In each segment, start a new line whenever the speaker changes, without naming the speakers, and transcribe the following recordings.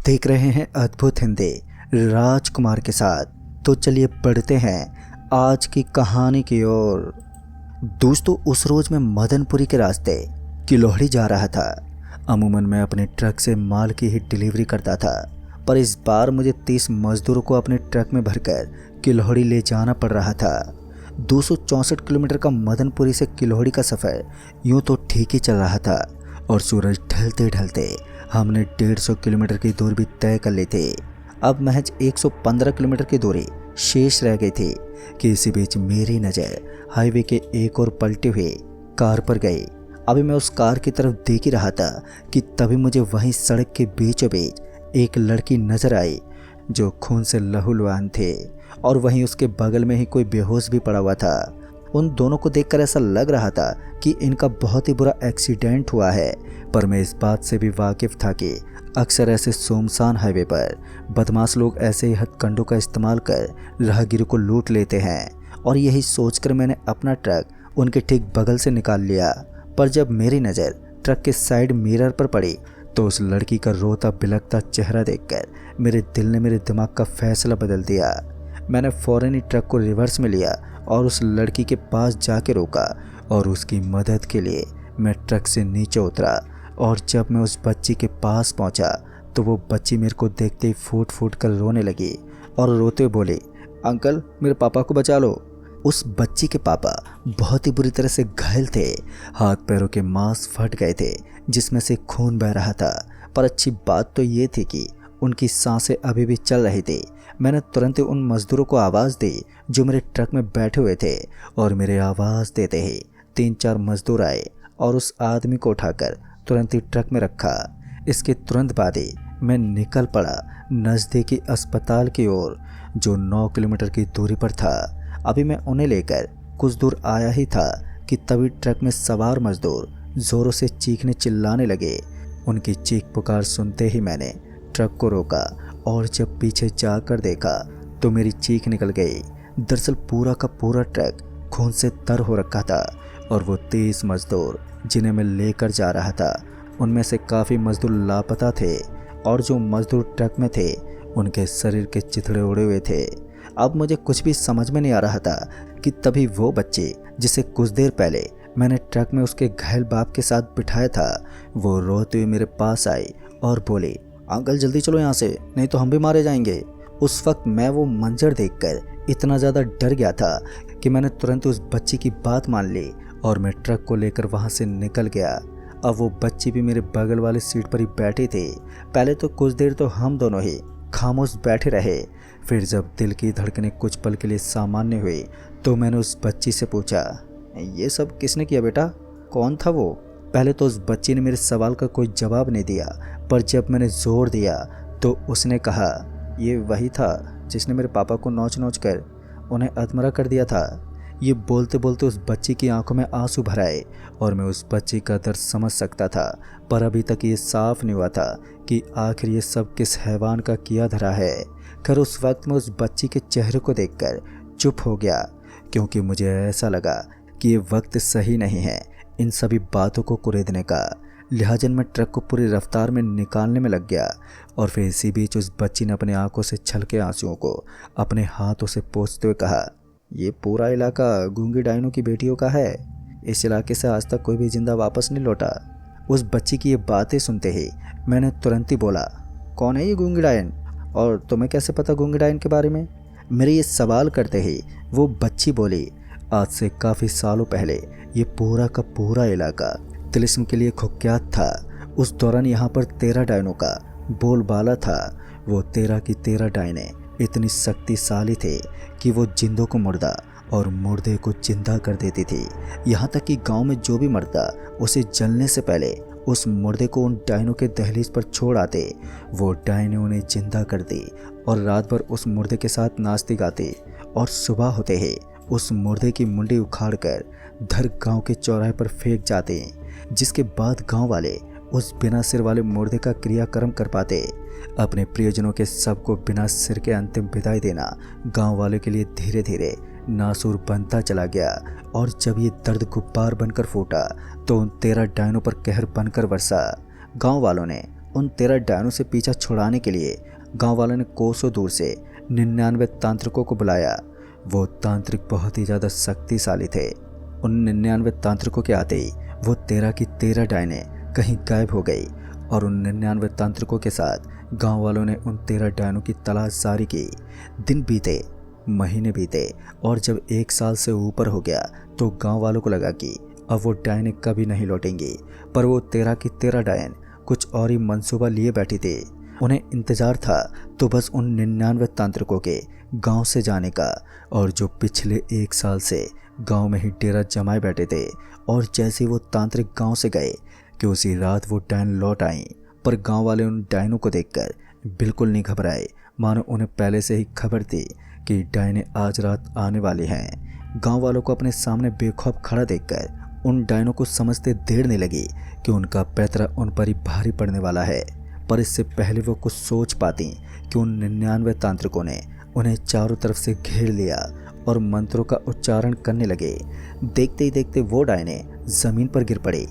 देख रहे हैं अद्भुत हिंदी राजकुमार के साथ। तो चलिए पढ़ते हैं आज की कहानी की ओर। दोस्तों, उस रोज मैं मदनपुरी के रास्ते किलोहड़ी जा रहा था। अमूमन मैं अपने ट्रक से माल की ही डिलीवरी करता था, पर इस बार मुझे 30 मजदूरों को अपने ट्रक में भरकर किलोहड़ी ले जाना पड़ रहा था। 264 किलोमीटर का मदनपुरी से किलोहड़ी का सफ़र यूँ तो ठीक ही चल रहा था और सूरज ढलते ढलते हमने 150 किलोमीटर की दूरी भी तय कर ली थी। अब महज 115 किलोमीटर की दूरी शेष रह गई थी कि इसी बीच मेरी नज़र हाईवे के एक और पलटी हुई कार पर गई। अभी मैं उस कार की तरफ देख ही रहा था कि तभी मुझे वहीं सड़क के बीचों बीच एक लड़की नजर आई जो खून से लहूलुहान थे, और वहीं उसके बगल में ही कोई बेहोश भी पड़ा हुआ था। उन दोनों को देखकर ऐसा लग रहा था कि इनका बहुत ही बुरा एक्सीडेंट हुआ है, पर मैं इस बात से भी वाकिफ था कि अक्सर ऐसे सुनसान हाईवे पर बदमाश लोग ऐसे ही हथकंडों का इस्तेमाल कर राहगीरों को लूट लेते हैं, और यही सोचकर मैंने अपना ट्रक उनके ठीक बगल से निकाल लिया। पर जब मेरी नज़र ट्रक के साइड मिरर पर पड़ी तो उस लड़की का रोता बिलखता चेहरा देखकर मेरे दिल ने मेरे दिमाग का फैसला बदल दिया। मैंने फ़ौरन ही ट्रक को रिवर्स में लिया और उस लड़की के पास जाके रोका, और उसकी मदद के लिए मैं ट्रक से नीचे उतरा। और जब मैं उस बच्ची के पास पहुंचा तो वो बच्ची मेरे को देखते ही फूट फूट कर रोने लगी और रोते हुए बोली, अंकल मेरे पापा को बचा लो। उस बच्ची के पापा बहुत ही बुरी तरह से घायल थे। हाथ पैरों के मांस फट गए थे जिसमें से खून बह रहा था, पर अच्छी बात तो ये थी कि उनकी सांसें अभी भी चल रही थी। मैंने तुरंत ही उन मजदूरों को आवाज़ दी जो मेरे ट्रक में बैठे हुए थे, और मेरे आवाज़ देते ही 3-4 मजदूर आए और उस आदमी को उठाकर तुरंत ही ट्रक में रखा। इसके तुरंत बाद ही मैं निकल पड़ा नज़दीकी अस्पताल की ओर जो 9 किलोमीटर की दूरी पर था। अभी मैं उन्हें लेकर कुछ दूर आया ही था कि तभी ट्रक में सवार मजदूर ज़ोरों से चीखने चिल्लाने लगे। उनकी चीख पुकार सुनते ही मैंने ट्रक को रोका, और जब पीछे जाकर देखा तो मेरी चीख निकल गई। दरअसल पूरा का पूरा ट्रक खून से तर हो रखा था, और वो 30 मजदूर जिन्हें मैं लेकर जा रहा था उनमें से काफ़ी मजदूर लापता थे, और जो मजदूर ट्रक में थे उनके शरीर के चिथड़े उड़े हुए थे। अब मुझे कुछ भी समझ में नहीं आ रहा था कि तभी वो बच्चे जिसे कुछ देर पहले मैंने ट्रक में उसके घायल बाप के साथ बिठाया था, वो रोते हुए मेरे पास आई और बोली, अंकल जल्दी चलो यहाँ से, नहीं तो हम भी मारे जाएंगे। उस वक्त मैं वो मंजर देखकर इतना ज़्यादा डर गया था कि मैंने तुरंत उस बच्ची की बात मान ली और मैं ट्रक को लेकर वहाँ से निकल गया। अब वो बच्ची भी मेरे बगल वाली सीट पर ही बैठी थी। पहले तो कुछ देर तो हम दोनों ही खामोश बैठे रहे, फिर जब दिल की धड़कनें कुछ पल के लिए सामान्य हुई तो मैंने उस बच्ची से पूछा, ये सब किसने किया बेटा, कौन था वो? पहले तो उस बच्ची ने मेरे सवाल का कोई जवाब नहीं दिया, पर जब मैंने जोर दिया तो उसने कहा, ये वही था जिसने मेरे पापा को नोच नोच कर उन्हें अधमरा कर दिया था। ये बोलते बोलते उस बच्ची की आंखों में आंसू भर आए, और मैं उस बच्ची का दर्द समझ सकता था, पर अभी तक ये साफ नहीं हुआ था कि आखिर ये सब किस हैवान का किया धरा है। खैर उस वक्त मैं उस बच्ची के चेहरे को देखकर चुप हो गया, क्योंकि मुझे ऐसा लगा कि ये वक्त सही नहीं है इन सभी बातों को कुरेदने का। लिहाजन मैं ट्रक को पूरी रफ्तार में निकालने में लग गया, और फिर इसी बीच उस बच्ची ने अपने आंखों से छलके आंसुओं को अपने हाथों से पोंछते हुए कहा, ये पूरा इलाका गूंगी डाइनों की बेटियों का है। इस इलाके से आज तक कोई भी जिंदा वापस नहीं लौटा। उस बच्ची की ये बातें सुनते ही मैंने तुरंत ही बोला, कौन है ये गूंगी डाइन, और तुम्हें कैसे पता गूंगी डाइन के बारे में? मेरे ये सवाल करते ही वो बच्ची बोली, आज से काफ़ी सालों पहले ये पूरा का पूरा इलाका तिलिस्म के लिए कुख्यात था। उस दौरान यहाँ पर 13 डाइनों का बोलबाला था। वो 13 की 13 डाइनें इतनी शक्तिशाली थे कि वो जिंदों को मुर्दा और मुर्दे को जिंदा कर देती थी। यहाँ तक कि गांव में जो भी मरता उसे जलने से पहले उस मुर्दे को उन डाइनों के दहलीज पर छोड़ आते। वो डाइनें उन्हें जिंदा कर दी और रात भर उस मुर्दे के साथ नाचती गाती, और सुबह होते ही उस मुर्दे की मुंडी उखाड़कर धर गांव के चौराहे पर फेंक जाते, जिसके बाद गांव वाले उस बिना सिर वाले मुर्दे का क्रियाक्रम कर पाते। अपने प्रियजनों के सबको बिना सिर के अंतिम विदाई देना गांव वालों के लिए धीरे धीरे नासूर बनता चला गया, और जब ये दर्द गुब्बार बनकर फूटा तो उन 13 डायनों पर कहर बनकर बरसा। गांव वालों ने उन 13 डायनों से पीछा छुड़ाने के लिए गांव वालों ने कोसों दूर से 99 तांत्रिकों को बुलाया। वो तांत्रिक बहुत ही ज़्यादा शक्तिशाली थे। उन 99 तांत्रिकों के आते ही वो 13 की 13 डायने कहीं गायब हो गई और उन 99 तांत्रिकों के साथ गांव वालों ने उन 13 डायनों की तलाश जारी की। दिन बीते, महीने बीते और जब 1 साल से ऊपर हो गया तो गांव वालों को लगा कि अब वो डायने कभी नहीं लौटेंगी। पर वो 13 की 13 डायन कुछ और ही मंसूबा लिए बैठी थी। उन्हें इंतजार था तो बस उन 99 तांत्रिकों के गांव से जाने का, और जो पिछले 1 साल से गांव में ही डेरा जमाए बैठे थे। और जैसे वो तांत्रिक गांव से गए कि उसी रात वो डायन लौट आई। पर गांव वाले उन डायनों को देखकर बिल्कुल नहीं घबराए, मानो उन्हें पहले से ही खबर थी कि डायने आज रात आने वाली हैं। गांव वालों को अपने सामने बेखौफ खड़ा देखकर उन डायनों को समझते देर नहीं लगी कि उनका पैतरा उन पर ही भारी पड़ने वाला है। पर इससे पहले वो कुछ सोच पाती कि उन 99 तांत्रिकों ने उन्हें चारों तरफ से घेर लिया और मंत्रों का उच्चारण करने लगे। देखते ही देखते वो डायने जमीन पर गिर पड़े।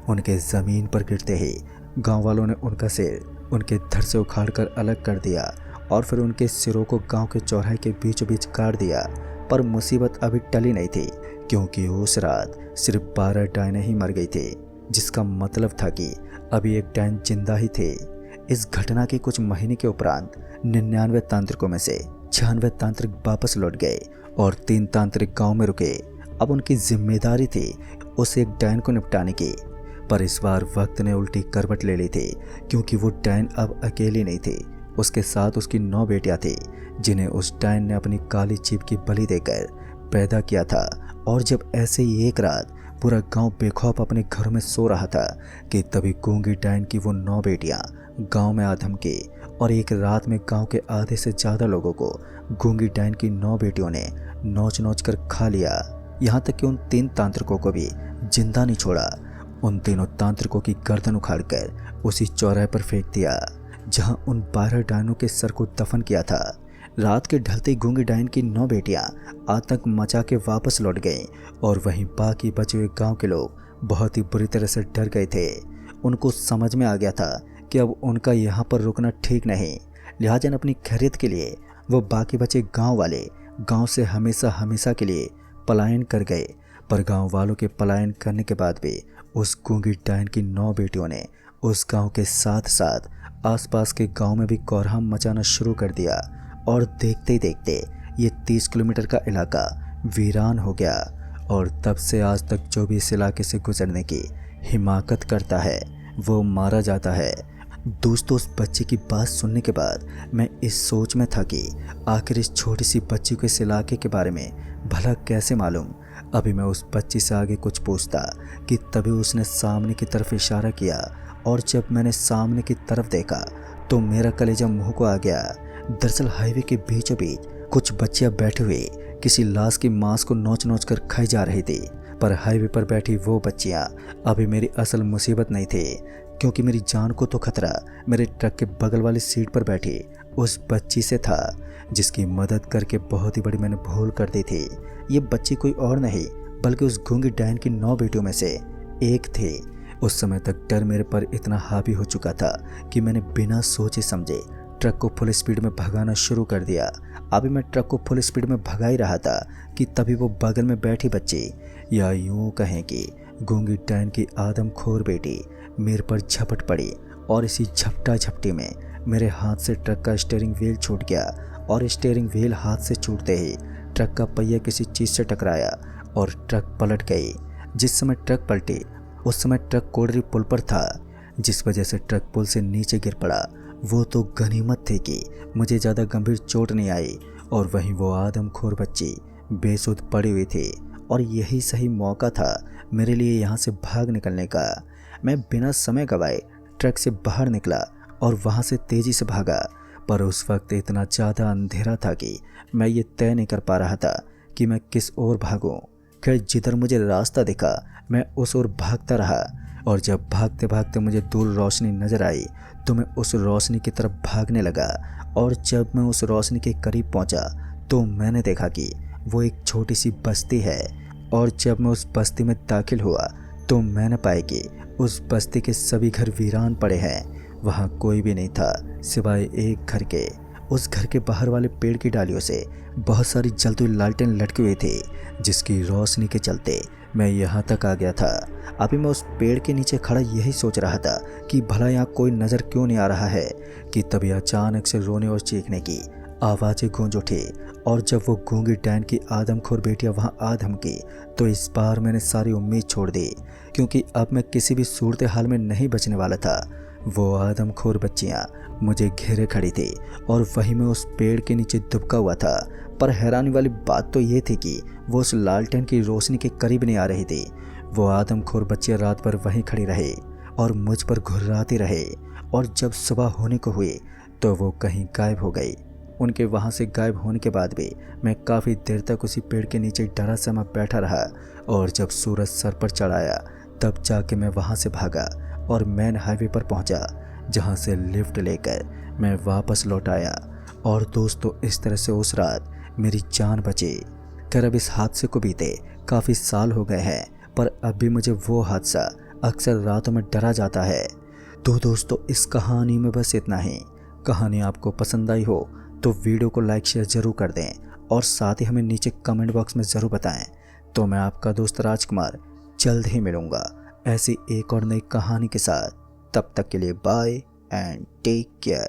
उनके ज़मीन पर गिरते ही गांव वालों ने उनका सिर उनके धड़ से उखाड़कर अलग कर दिया और फिर उनके सिरों को गांव के चौराहे के बीचों बीच काट दिया। पर मुसीबत अभी टली नहीं थी, क्योंकि उस रात सिर्फ 12 डायने ही मर गई थी, जिसका मतलब था कि अभी एक डायन जिंदा ही थे। इस घटना के कुछ महीने के उपरांत 99 तांत्रिकों में से 96 तांत्रिक वापस लौट गए और 3 तांत्रिक गांव में रुके। अब उनकी जिम्मेदारी थी उस एक डायन को निपटाने की। पर इस बार वक्त ने उल्टी करवट ले ली थी, क्योंकि वो डायन अब अकेली नहीं थी। उसके साथ उसकी 9 बेटियां थी, जिन्हें उस डायन ने अपनी काली जीभ की बलि देकर पैदा किया था। और जब ऐसे ही एक रात पूरा गांव बेखौफ अपने घरों में सो रहा था कि तभी गूंगी डायन की वो 9 बेटियां गांव में आ धमकी। और एक रात में गांव के आधे से ज़्यादा लोगों को गूंगी डायन की 9 बेटियों ने नोच नोच कर खा लिया। यहाँ तक कि उन 3 तांत्रिकों को भी जिंदा नहीं छोड़ा। उन तीनों तांत्रिकों की गर्दन उखाड़कर उसी चौराहे पर फेंक दिया जहां उन 12 डायनों के सर को दफन किया था। रात के ढलते गूंगी डायन की 9 बेटियां आतंक मचा के वापस लौट गईं और वहीं बाकी बचे हुए गांव के लोग बहुत ही बुरी तरह से डर गए थे। उनको समझ में आ गया था कि अब उनका यहाँ पर रुकना ठीक नहीं। लिहाजा अपनी खैरियत के लिए वो बाकी बचे गाँव वाले गाँव से हमेशा हमेशा के लिए पलायन कर गए। पर गाँव वालों के पलायन करने के बाद भी उस गूंगी डायन की 9 बेटियों ने उस गांव के साथ साथ आसपास के गांव में भी कोहराम मचाना शुरू कर दिया। और देखते ही देखते ये 30 किलोमीटर का इलाका वीरान हो गया। और तब से आज तक जो भी इस इलाके से गुजरने की हिमाकत करता है वो मारा जाता है। दोस्तों, उस बच्चे की बात सुनने के बाद मैं इस सोच में था कि आखिर इस छोटी सी बच्ची को इस इलाके के बारे में भला कैसे मालूम। अभी मैं उस बच्ची से आगे कुछ पूछता कि तभी उसने सामने की तरफ इशारा किया। और जब मैंने सामने की तरफ देखा तो मेरा कलेजा मुंह को आ गया। दरअसल हाईवे के बीचों बीच कुछ बच्चियां बैठे हुए किसी लाश की मांस को नोच नोच कर खाई जा रही थी। पर हाईवे पर बैठी वो बच्चियां अभी मेरी असल मुसीबत नहीं थी, क्योंकि मेरी जान को तो खतरा मेरे ट्रक के बगल वाली सीट पर बैठी उस बच्ची से था, जिसकी मदद करके बहुत ही बड़ी मैंने भूल कर दी थी। ये बच्ची कोई और नहीं बल्कि उस गूंगी डायन की 9 बेटियों में से एक थी। उस समय तक डर मेरे पर इतना हावी हो चुका था कि मैंने बिना सोचे समझे ट्रक को फुल स्पीड में भगाना शुरू कर दिया। अभी मैं ट्रक को फुल स्पीड में भगा ही रहा था कि तभी वो बगल में बैठी बच्ची, या यूं कहें कि गूंगी डायन की आदमखोर बेटी मेरे पर झपट पड़ी। और इसी झपटा झपटी में मेरे हाथ से ट्रक का स्टीयरिंग व्हील छूट गया। और स्टीयरिंग व्हील हाथ से छूटते ही ट्रक का पहिया किसी चीज़ से टकराया और ट्रक पलट गई। जिस समय ट्रक पलटी उस समय ट्रक कोडरी पुल पर था, जिस वजह से ट्रक पुल से नीचे गिर पड़ा। वो तो गनीमत थी कि मुझे ज़्यादा गंभीर चोट नहीं आई। और वहीं वो आदमखोर बच्ची बेसुध पड़ी हुई थी। और यही सही मौका था मेरे लिए यहाँ से भाग निकलने का। मैं बिना समय गवाए ट्रक से बाहर निकला और वहाँ से तेज़ी से भागा। पर उस वक्त इतना ज़्यादा अंधेरा था कि मैं ये तय नहीं कर पा रहा था कि मैं किस ओर भागूं। खैर, जिधर मुझे रास्ता दिखा मैं उस ओर भागता रहा। और जब भागते भागते मुझे दूर रोशनी नज़र आई तो मैं उस रोशनी की तरफ भागने लगा। और जब मैं उस रोशनी के करीब पहुंचा तो मैंने देखा कि वो एक छोटी सी बस्ती है। और जब मैं उस बस्ती में दाखिल हुआ तो मैंने पाया कि उस बस्ती के सभी घर वीरान पड़े हैं। वहाँ कोई भी नहीं था सिवाय एक घर के। उस घर के बाहर वाले पेड़ की डालियों से बहुत सारी जलती हुई लालटेन लटकी हुई थी, जिसकी रोशनी के चलते मैं यहाँ तक आ गया था। अभी मैं उस पेड़ के नीचे खड़ा यही सोच रहा था कि भला यहाँ कोई नज़र क्यों नहीं आ रहा है, कि तभी अचानक से रोने और चीखने की आवाज़ें गूंज उठी। और जब वो गूंगी डैन की आदमखोर बेटियां वहां आ धमकी, तो इस बार मैंने सारी उम्मीद छोड़ दी, क्योंकि अब मैं किसी भी सूरत हाल में नहीं बचने वाला था। वो आदमखोर बच्चियां मुझे घेरे खड़ी थी और वहीं मैं उस पेड़ के नीचे दुबका हुआ था। पर हैरानी वाली बात तो ये थी कि वो उस लालटेन की रोशनी के करीब नहीं आ रही थी। वो आदमखोर बच्चियां रात भर वहीं खड़ी रही और मुझ पर घुर्राती रहे, और जब सुबह होने को हुई तो वो कहीं गायब हो गई। उनके वहाँ से गायब होने के बाद भी मैं काफ़ी देर तक उसी पेड़ के नीचे डरा समा बैठा रहा, और जब सूरज सर पर चढ़ाया तब जाके मैं वहाँ से भागा और मेन हाईवे पर पहुँचा, जहाँ से लिफ्ट लेकर मैं वापस लौट आया। और दोस्तों, इस तरह से उस रात मेरी जान बची। खैर, अब इस हादसे को बीते काफ़ी साल हो गए हैं, पर अब भी मुझे वो हादसा अक्सर रातों में डरा जाता है। तो दोस्तों, इस कहानी में बस इतना ही। कहानी आपको पसंद आई हो तो वीडियो को लाइक शेयर ज़रूर कर दें, और साथ ही हमें नीचे कमेंट बॉक्स में ज़रूर बताएं। तो मैं आपका दोस्त राजकुमार जल्द ही मिलूँगा ऐसी एक और नई कहानी के साथ। तब तक के लिए बाय एंड टेक केयर।